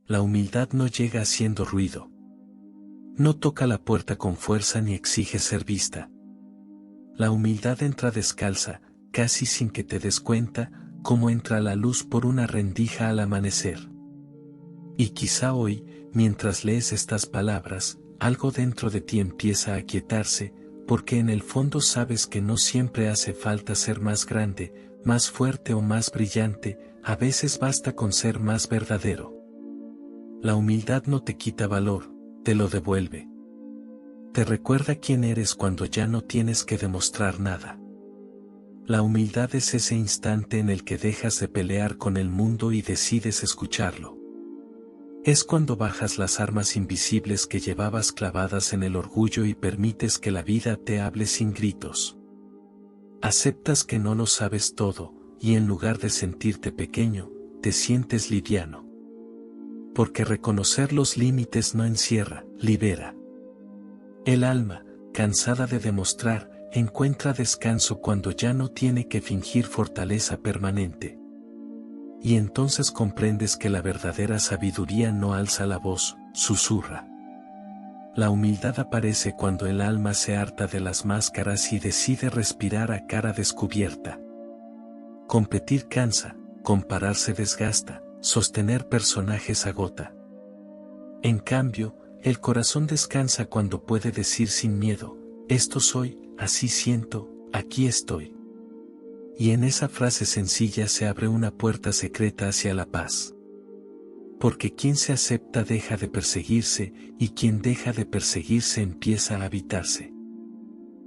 La humildad no llega haciendo ruido. No toca la puerta con fuerza ni exige ser vista. La humildad entra descalza, casi sin que te des cuenta, como entra la luz por una rendija al amanecer. Y quizá hoy, mientras lees estas palabras, algo dentro de ti empieza a aquietarse, porque en el fondo sabes que no siempre hace falta ser más grande, más fuerte o más brillante, a veces basta con ser más verdadero. La humildad no te quita valor, te lo devuelve. Te recuerda quién eres cuando ya no tienes que demostrar nada. La humildad es ese instante en el que dejas de pelear con el mundo y decides escucharlo. Es cuando bajas las armas invisibles que llevabas clavadas en el orgullo y permites que la vida te hable sin gritos. Aceptas que no lo sabes todo, y en lugar de sentirte pequeño, te sientes liviano. Porque reconocer los límites no encierra, libera. El alma, cansada de demostrar, encuentra descanso cuando ya no tiene que fingir fortaleza permanente. Y entonces comprendes que la verdadera sabiduría no alza la voz, susurra. La humildad aparece cuando el alma se harta de las máscaras y decide respirar a cara descubierta. Competir cansa, compararse desgasta, sostener personajes agota. En cambio, el corazón descansa cuando puede decir sin miedo, esto soy, así siento, aquí estoy. Y en esa frase sencilla se abre una puerta secreta hacia la paz. Porque quien se acepta deja de perseguirse, y quien deja de perseguirse empieza a habitarse.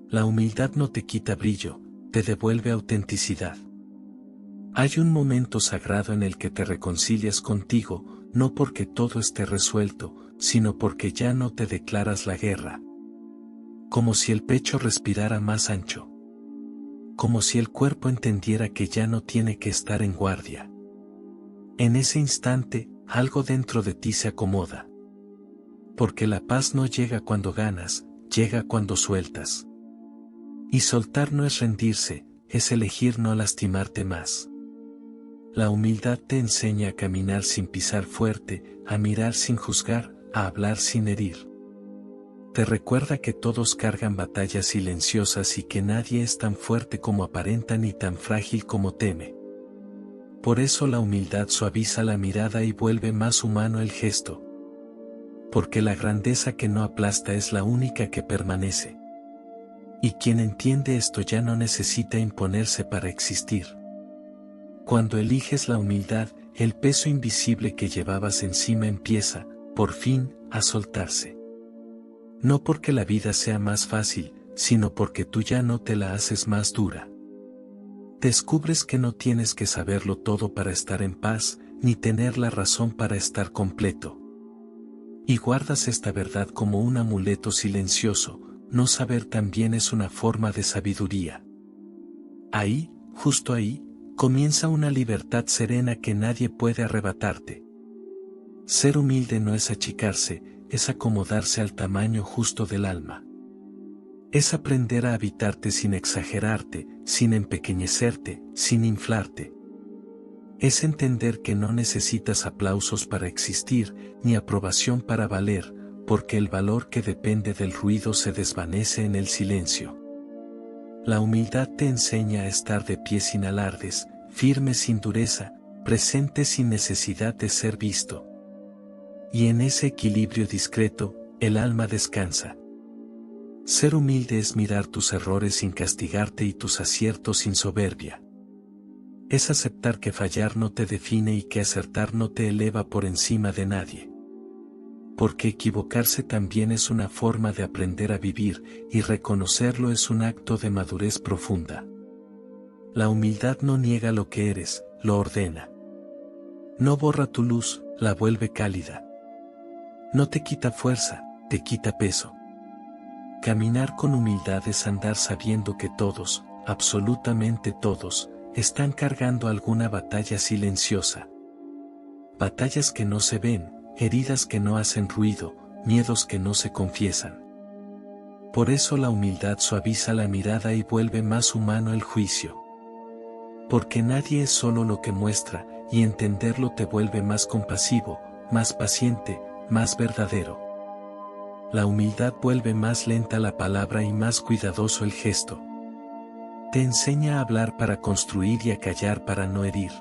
La humildad no te quita brillo, te devuelve autenticidad. Hay un momento sagrado en el que te reconcilias contigo, no porque todo esté resuelto, sino porque ya no te declaras la guerra. Como si el pecho respirara más ancho. Como si el cuerpo entendiera que ya no tiene que estar en guardia. En ese instante, algo dentro de ti se acomoda. Porque la paz no llega cuando ganas, llega cuando sueltas. Y soltar no es rendirse, es elegir no lastimarte más. La humildad te enseña a caminar sin pisar fuerte, a mirar sin juzgar, a hablar sin herir. Te recuerda que todos cargan batallas silenciosas y que nadie es tan fuerte como aparenta ni tan frágil como teme. Por eso la humildad suaviza la mirada y vuelve más humano el gesto. Porque la grandeza que no aplasta es la única que permanece. Y quien entiende esto ya no necesita imponerse para existir. Cuando eliges la humildad, el peso invisible que llevabas encima empieza, por fin, a soltarse. No porque la vida sea más fácil, sino porque tú ya no te la haces más dura. Descubres que no tienes que saberlo todo para estar en paz, ni tener la razón para estar completo. Y guardas esta verdad como un amuleto silencioso, no saber también es una forma de sabiduría. Ahí, justo ahí, comienza una libertad serena que nadie puede arrebatarte. Ser humilde no es achicarse, es acomodarse al tamaño justo del alma. Es aprender a habitarte sin exagerarte, sin empequeñecerte, sin inflarte. Es entender que no necesitas aplausos para existir, ni aprobación para valer, porque el valor que depende del ruido se desvanece en el silencio. La humildad te enseña a estar de pie sin alardes, firme sin dureza, presente sin necesidad de ser visto. Y en ese equilibrio discreto, el alma descansa. Ser humilde es mirar tus errores sin castigarte y tus aciertos sin soberbia. Es aceptar que fallar no te define y que acertar no te eleva por encima de nadie. Porque equivocarse también es una forma de aprender a vivir, y reconocerlo es un acto de madurez profunda. La humildad no niega lo que eres, lo ordena. No borra tu luz, la vuelve cálida. No te quita fuerza, te quita peso. Caminar con humildad es andar sabiendo que todos, absolutamente todos, están cargando alguna batalla silenciosa. Batallas que no se ven, heridas que no hacen ruido, miedos que no se confiesan. Por eso la humildad suaviza la mirada y vuelve más humano el juicio. Porque nadie es solo lo que muestra, y entenderlo te vuelve más compasivo, más paciente, más verdadero. La humildad vuelve más lenta la palabra y más cuidadoso el gesto. Te enseña a hablar para construir y a callar para no herir.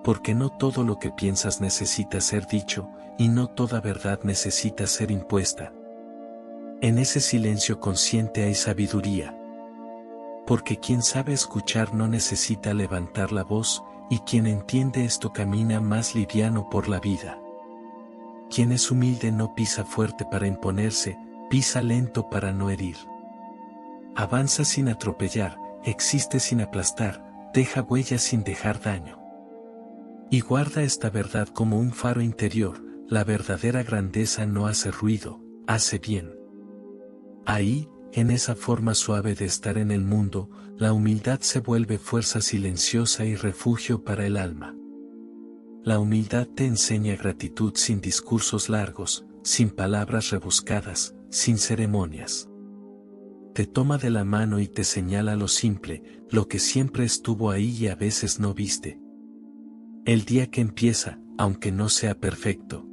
Porque no todo lo que piensas necesita ser dicho, y no toda verdad necesita ser impuesta. En ese silencio consciente hay sabiduría. Porque quien sabe escuchar no necesita levantar la voz, y quien entiende esto camina más liviano por la vida. Quien es humilde no pisa fuerte para imponerse, pisa lento para no herir. Avanza sin atropellar, existe sin aplastar, deja huellas sin dejar daño. Y guarda esta verdad como un faro interior, la verdadera grandeza no hace ruido, hace bien. Ahí, en esa forma suave de estar en el mundo, la humildad se vuelve fuerza silenciosa y refugio para el alma. La humildad te enseña gratitud sin discursos largos, sin palabras rebuscadas, sin ceremonias. Te toma de la mano y te señala lo simple, lo que siempre estuvo ahí y a veces no viste. El día que empieza, aunque no sea perfecto.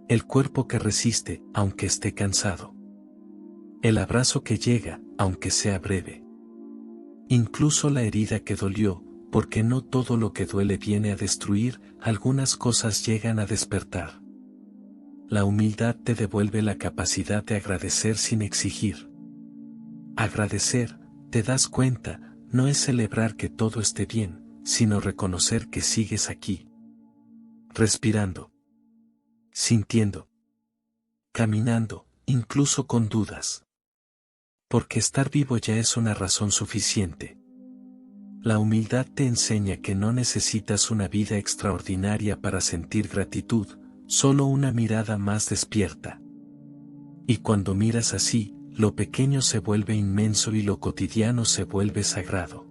El cuerpo que resiste, aunque esté cansado. El abrazo que llega, aunque sea breve. Incluso la herida que dolió, porque no todo lo que duele viene a destruir, algunas cosas llegan a despertar. La humildad te devuelve la capacidad de agradecer sin exigir. Agradecer, te das cuenta, no es celebrar que todo esté bien, sino reconocer que sigues aquí. Respirando. Sintiendo. Caminando, incluso con dudas. Porque estar vivo ya es una razón suficiente. La humildad te enseña que no necesitas una vida extraordinaria para sentir gratitud, solo una mirada más despierta. Y cuando miras así, lo pequeño se vuelve inmenso y lo cotidiano se vuelve sagrado.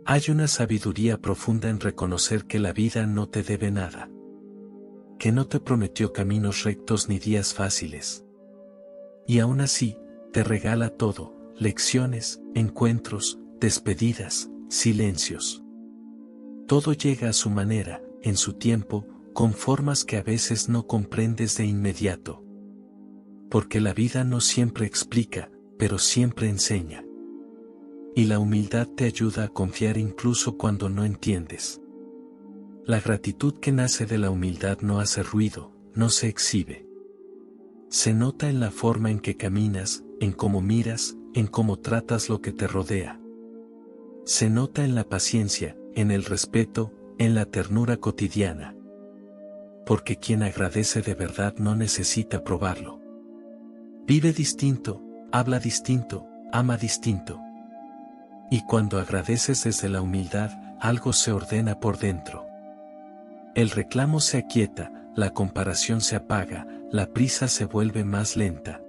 Hay una sabiduría profunda en reconocer que la vida no te debe nada. Que no te prometió caminos rectos ni días fáciles. Y aún así, te regala todo, lecciones, encuentros, despedidas, silencios. Todo llega a su manera, en su tiempo, con formas que a veces no comprendes de inmediato. Porque la vida no siempre explica, pero siempre enseña. Y la humildad te ayuda a confiar incluso cuando no entiendes. La gratitud que nace de la humildad no hace ruido, no se exhibe. Se nota en la forma en que caminas, en cómo miras, en cómo tratas lo que te rodea. Se nota en la paciencia, en el respeto, en la ternura cotidiana. Porque quien agradece de verdad no necesita probarlo. Vive distinto, habla distinto, ama distinto. Y cuando agradeces desde la humildad, algo se ordena por dentro. El reclamo se aquieta, la comparación se apaga, la prisa se vuelve más lenta.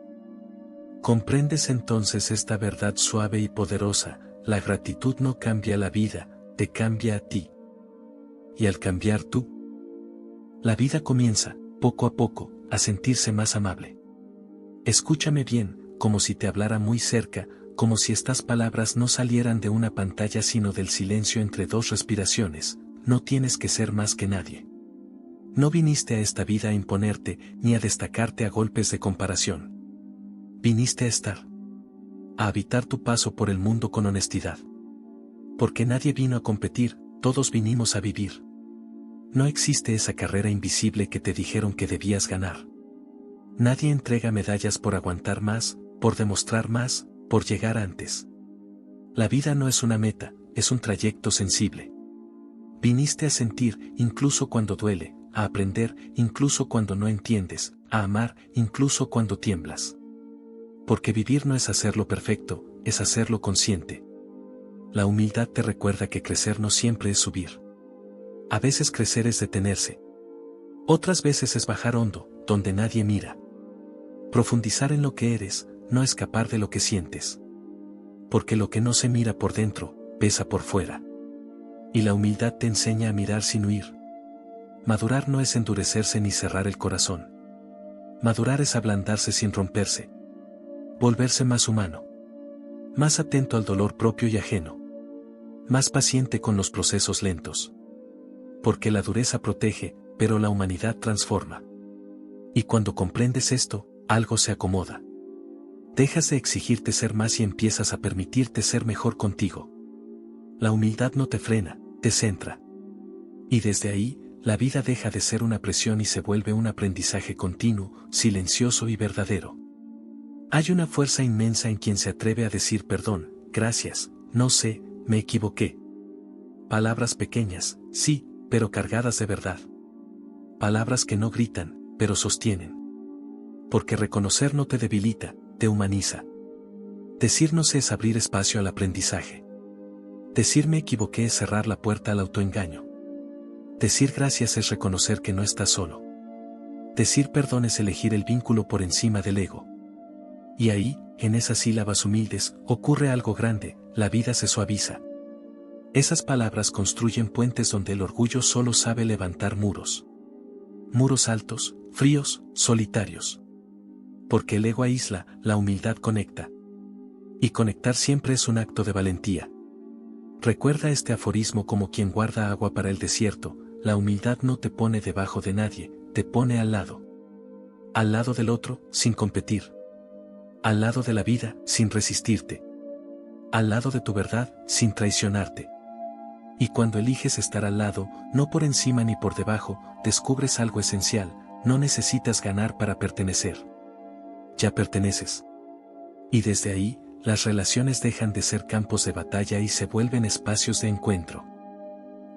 Comprendes entonces esta verdad suave y poderosa, la gratitud no cambia la vida, te cambia a ti. Y al cambiar tú, la vida comienza, poco a poco, a sentirse más amable. Escúchame bien, como si te hablara muy cerca, como si estas palabras no salieran de una pantalla sino del silencio entre dos respiraciones. No tienes que ser más que nadie. No viniste a esta vida a imponerte, ni a destacarte a golpes de comparación. Viniste a estar. A habitar tu paso por el mundo con honestidad. Porque nadie vino a competir, todos vinimos a vivir. No existe esa carrera invisible que te dijeron que debías ganar. Nadie entrega medallas por aguantar más, por demostrar más, por llegar antes. La vida no es una meta, es un trayecto sensible. Viniste a sentir, incluso cuando duele, a aprender, incluso cuando no entiendes, a amar, incluso cuando tiemblas. Porque vivir no es hacerlo perfecto, es hacerlo consciente. La humildad te recuerda que crecer no siempre es subir. A veces crecer es detenerse. Otras veces es bajar hondo, donde nadie mira. Profundizar en lo que eres, no escapar de lo que sientes. Porque lo que no se mira por dentro, pesa por fuera. Y la humildad te enseña a mirar sin huir. Madurar no es endurecerse ni cerrar el corazón. Madurar es ablandarse sin romperse. Volverse más humano. Más atento al dolor propio y ajeno. Más paciente con los procesos lentos. Porque la dureza protege, pero la humanidad transforma. Y cuando comprendes esto, algo se acomoda. Dejas de exigirte ser más y empiezas a permitirte ser mejor contigo. La humildad no te frena, te centra. Y desde ahí, la vida deja de ser una presión y se vuelve un aprendizaje continuo, silencioso y verdadero. Hay una fuerza inmensa en quien se atreve a decir perdón, gracias, no sé, me equivoqué. Palabras pequeñas, sí, pero cargadas de verdad. Palabras que no gritan, pero sostienen. Porque reconocer no te debilita, te humaniza. Decir no sé es abrir espacio al aprendizaje. Decir me equivoqué es cerrar la puerta al autoengaño. Decir gracias es reconocer que no estás solo. Decir perdón es elegir el vínculo por encima del ego. Y ahí, en esas sílabas humildes, ocurre algo grande, la vida se suaviza. Esas palabras construyen puentes donde el orgullo solo sabe levantar muros. Muros altos, fríos, solitarios. Porque el ego aísla, la humildad conecta. Y conectar siempre es un acto de valentía. Recuerda este aforismo como quien guarda agua para el desierto, la humildad no te pone debajo de nadie, te pone al lado. Al lado del otro, sin competir. Al lado de la vida, sin resistirte. Al lado de tu verdad, sin traicionarte. Y cuando eliges estar al lado, no por encima ni por debajo, descubres algo esencial, no necesitas ganar para pertenecer. Ya perteneces. Y desde ahí, las relaciones dejan de ser campos de batalla y se vuelven espacios de encuentro.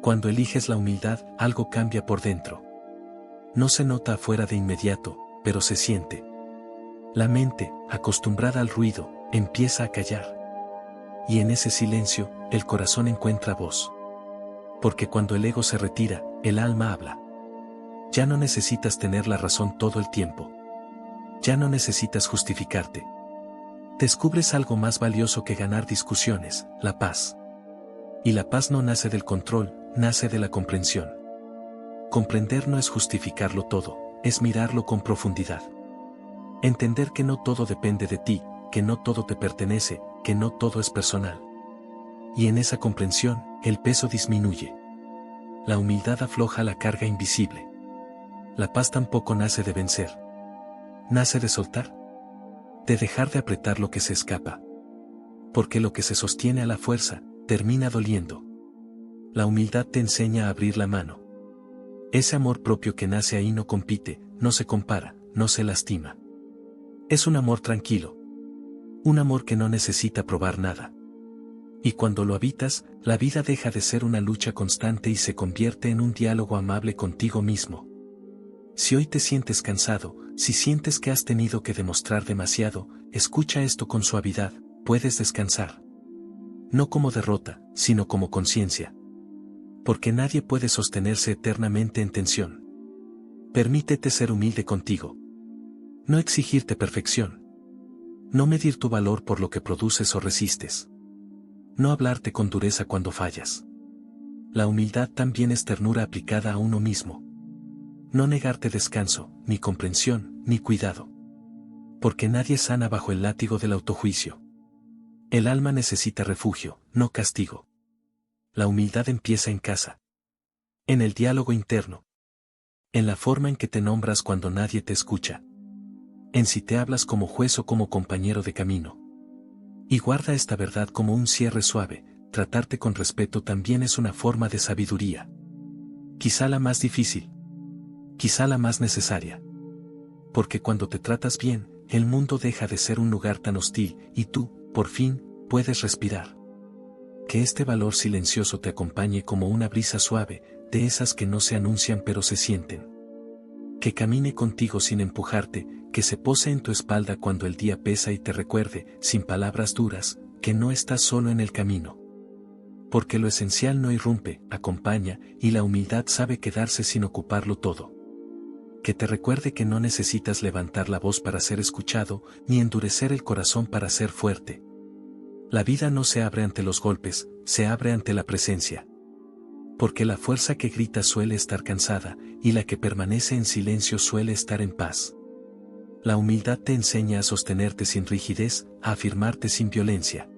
Cuando eliges la humildad, algo cambia por dentro. No se nota afuera de inmediato, pero se siente. La mente, acostumbrada al ruido, empieza a callar. Y en ese silencio, el corazón encuentra voz. Porque cuando el ego se retira, el alma habla. Ya no necesitas tener la razón todo el tiempo. Ya no necesitas justificarte. Descubres algo más valioso que ganar discusiones, la paz. Y la paz no nace del control, nace de la comprensión. Comprender no es justificarlo todo, es mirarlo con profundidad. Entender que no todo depende de ti, que no todo te pertenece, que no todo es personal. Y en esa comprensión, el peso disminuye. La humildad afloja la carga invisible. La paz tampoco nace de vencer. Nace de soltar. De dejar de apretar lo que se escapa. Porque lo que se sostiene a la fuerza, termina doliendo. La humildad te enseña a abrir la mano. Ese amor propio que nace ahí no compite, no se compara, no se lastima. Es un amor tranquilo. Un amor que no necesita probar nada. Y cuando lo habitas, la vida deja de ser una lucha constante y se convierte en un diálogo amable contigo mismo. Si hoy te sientes cansado, si sientes que has tenido que demostrar demasiado, escucha esto con suavidad, puedes descansar. No como derrota, sino como conciencia. Porque nadie puede sostenerse eternamente en tensión. Permítete ser humilde contigo. No exigirte perfección. No medir tu valor por lo que produces o resistes. No hablarte con dureza cuando fallas. La humildad también es ternura aplicada a uno mismo. No negarte descanso, ni comprensión, ni cuidado. Porque nadie sana bajo el látigo del autojuicio. El alma necesita refugio, no castigo. La humildad empieza en casa. En el diálogo interno. En la forma en que te nombras cuando nadie te escucha. En si te hablas como juez o como compañero de camino. Y guarda esta verdad como un cierre suave, tratarte con respeto también es una forma de sabiduría. Quizá la más difícil. Quizá la más necesaria. Porque cuando te tratas bien, el mundo deja de ser un lugar tan hostil, y tú, por fin, puedes respirar. Que este valor silencioso te acompañe como una brisa suave, de esas que no se anuncian pero se sienten. Que camine contigo sin empujarte, que se pose en tu espalda cuando el día pesa y te recuerde, sin palabras duras, que no estás solo en el camino. Porque lo esencial no irrumpe, acompaña, y la humildad sabe quedarse sin ocuparlo todo. Que te recuerde que no necesitas levantar la voz para ser escuchado, ni endurecer el corazón para ser fuerte. La vida no se abre ante los golpes, se abre ante la presencia. Porque la fuerza que grita suele estar cansada, y la que permanece en silencio suele estar en paz. La humildad te enseña a sostenerte sin rigidez, a afirmarte sin violencia.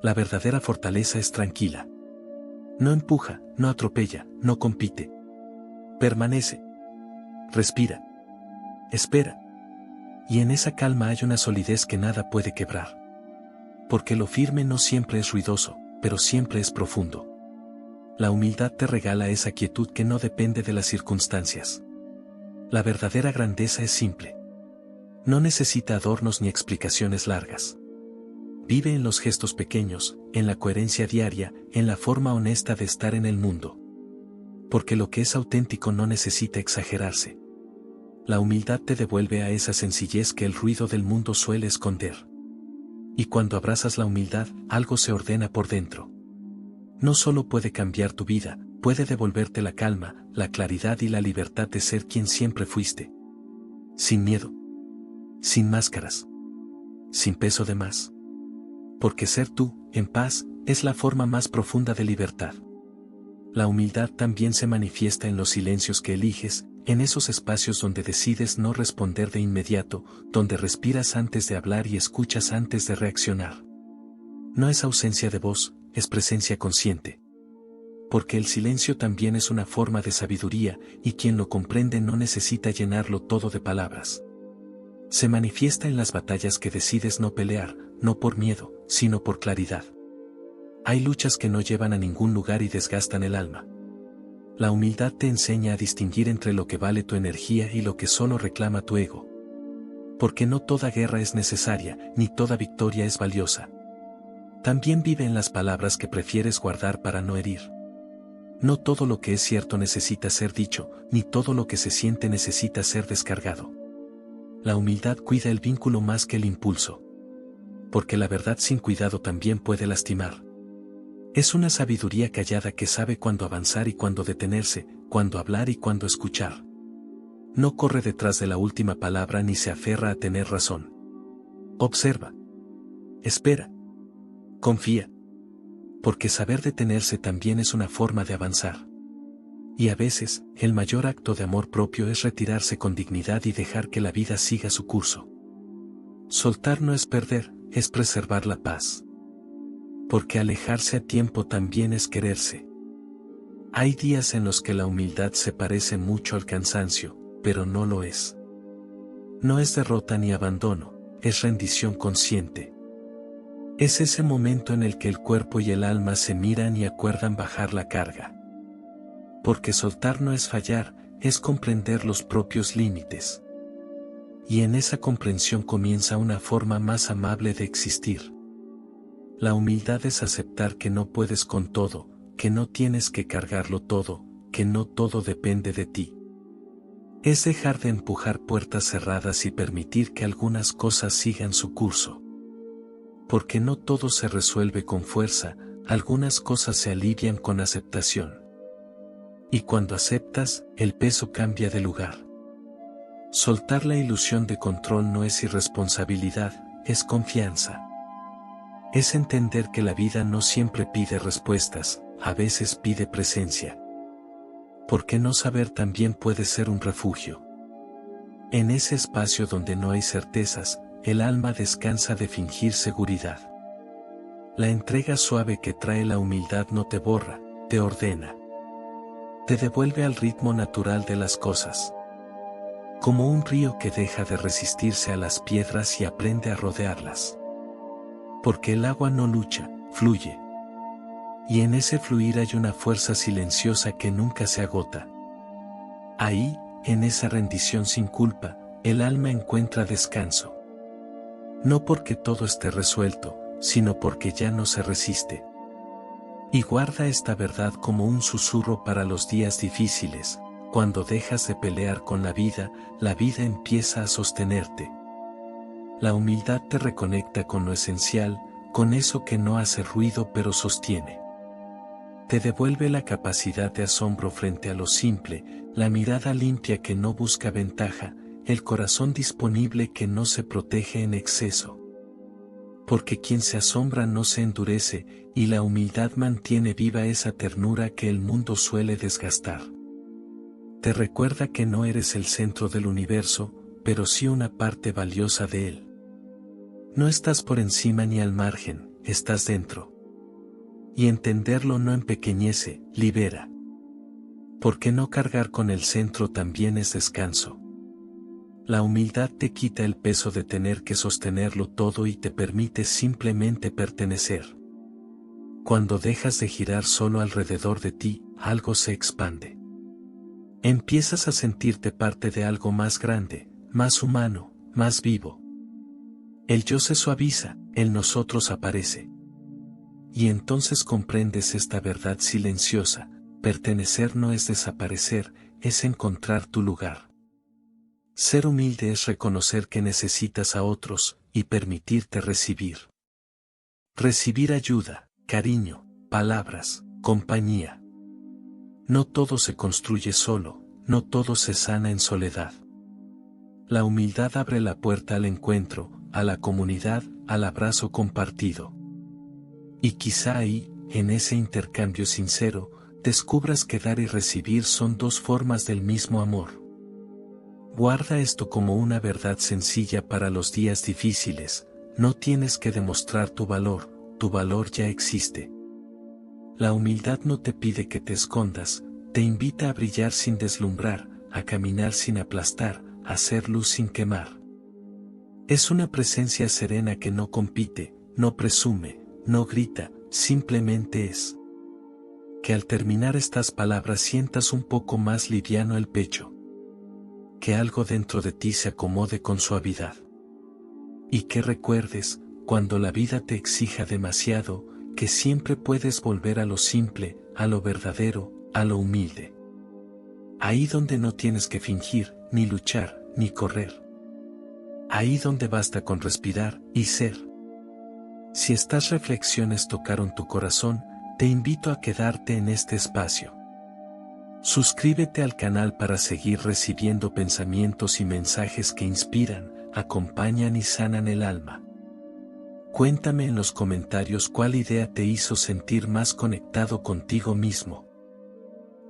La verdadera fortaleza es tranquila. No empuja, no atropella, no compite. Permanece. Respira. Espera. Y en esa calma hay una solidez que nada puede quebrar. Porque lo firme no siempre es ruidoso, pero siempre es profundo. La humildad te regala esa quietud que no depende de las circunstancias. La verdadera grandeza es simple. No necesita adornos ni explicaciones largas. Vive en los gestos pequeños, en la coherencia diaria, en la forma honesta de estar en el mundo. Porque lo que es auténtico no necesita exagerarse. La humildad te devuelve a esa sencillez que el ruido del mundo suele esconder. Y cuando abrazas la humildad, algo se ordena por dentro. No solo puede cambiar tu vida, puede devolverte la calma, la claridad y la libertad de ser quien siempre fuiste. Sin miedo. Sin máscaras. Sin peso de más. Porque ser tú, en paz, es la forma más profunda de libertad. La humildad también se manifiesta en los silencios que eliges, en esos espacios donde decides no responder de inmediato, donde respiras antes de hablar y escuchas antes de reaccionar. No es ausencia de voz, es presencia consciente. Porque el silencio también es una forma de sabiduría, y quien lo comprende no necesita llenarlo todo de palabras. Se manifiesta en las batallas que decides no pelear, no por miedo, sino por claridad. Hay luchas que no llevan a ningún lugar y desgastan el alma. La humildad te enseña a distinguir entre lo que vale tu energía y lo que solo reclama tu ego. Porque no toda guerra es necesaria, ni toda victoria es valiosa. También vive en las palabras que prefieres guardar para no herir. No todo lo que es cierto necesita ser dicho, ni todo lo que se siente necesita ser descargado. La humildad cuida el vínculo más que el impulso. Porque la verdad sin cuidado también puede lastimar. Es una sabiduría callada que sabe cuándo avanzar y cuándo detenerse, cuándo hablar y cuándo escuchar. No corre detrás de la última palabra ni se aferra a tener razón. Observa. Espera. Confía. Porque saber detenerse también es una forma de avanzar. Y a veces, el mayor acto de amor propio es retirarse con dignidad y dejar que la vida siga su curso. Soltar no es perder, es preservar la paz. Porque alejarse a tiempo también es quererse. Hay días en los que la humildad se parece mucho al cansancio, pero no lo es. No es derrota ni abandono, es rendición consciente. Es ese momento en el que el cuerpo y el alma se miran y acuerdan bajar la carga. Porque soltar no es fallar, es comprender los propios límites. Y en esa comprensión comienza una forma más amable de existir. La humildad es aceptar que no puedes con todo, que no tienes que cargarlo todo, que no todo depende de ti. Es dejar de empujar puertas cerradas y permitir que algunas cosas sigan su curso. Porque no todo se resuelve con fuerza, algunas cosas se alivian con aceptación. Y cuando aceptas, el peso cambia de lugar. Soltar la ilusión de control no es irresponsabilidad, es confianza. Es entender que la vida no siempre pide respuestas, a veces pide presencia. Porque no saber también puede ser un refugio. En ese espacio donde no hay certezas, el alma descansa de fingir seguridad. La entrega suave que trae la humildad no te borra, te ordena. Te devuelve al ritmo natural de las cosas. Como un río que deja de resistirse a las piedras y aprende a rodearlas. Porque el agua no lucha, fluye. Y en ese fluir hay una fuerza silenciosa que nunca se agota. Ahí, en esa rendición sin culpa, el alma encuentra descanso. No porque todo esté resuelto, sino porque ya no se resiste. Y guarda esta verdad como un susurro para los días difíciles, cuando dejas de pelear con la vida empieza a sostenerte. La humildad te reconecta con lo esencial, con eso que no hace ruido pero sostiene. Te devuelve la capacidad de asombro frente a lo simple, la mirada limpia que no busca ventaja, el corazón disponible que no se protege en exceso. Porque quien se asombra no se endurece, y la humildad mantiene viva esa ternura que el mundo suele desgastar. Te recuerda que no eres el centro del universo, pero sí una parte valiosa de él. No estás por encima ni al margen, estás dentro. Y entenderlo no empequeñece, libera. Porque no cargar con el centro también es descanso. La humildad te quita el peso de tener que sostenerlo todo y te permite simplemente pertenecer. Cuando dejas de girar solo alrededor de ti, algo se expande. Empiezas a sentirte parte de algo más grande, más humano, más vivo. El yo se suaviza, el nosotros aparece. Y entonces comprendes esta verdad silenciosa: pertenecer no es desaparecer, es encontrar tu lugar. Ser humilde es reconocer que necesitas a otros, y permitirte recibir. Recibir ayuda, cariño, palabras, compañía. No todo se construye solo, no todo se sana en soledad. La humildad abre la puerta al encuentro, a la comunidad, al abrazo compartido. Y quizá ahí, en ese intercambio sincero, descubras que dar y recibir son dos formas del mismo amor. Guarda esto como una verdad sencilla para los días difíciles: no tienes que demostrar tu valor ya existe. La humildad no te pide que te escondas, te invita a brillar sin deslumbrar, a caminar sin aplastar, a hacer luz sin quemar. Es una presencia serena que no compite, no presume, no grita, simplemente es. Que al terminar estas palabras sientas un poco más liviano el pecho. Que algo dentro de ti se acomode con suavidad. Y que recuerdes, cuando la vida te exija demasiado, que siempre puedes volver a lo simple, a lo verdadero, a lo humilde. Ahí donde no tienes que fingir, ni luchar, ni correr. Ahí donde basta con respirar y ser. Si estas reflexiones tocaron tu corazón, te invito a quedarte en este espacio. Suscríbete al canal para seguir recibiendo pensamientos y mensajes que inspiran, acompañan y sanan el alma. Cuéntame en los comentarios cuál idea te hizo sentir más conectado contigo mismo.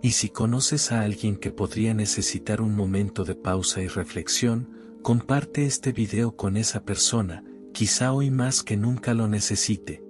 Y si conoces a alguien que podría necesitar un momento de pausa y reflexión, comparte este video con esa persona, quizá hoy más que nunca lo necesite.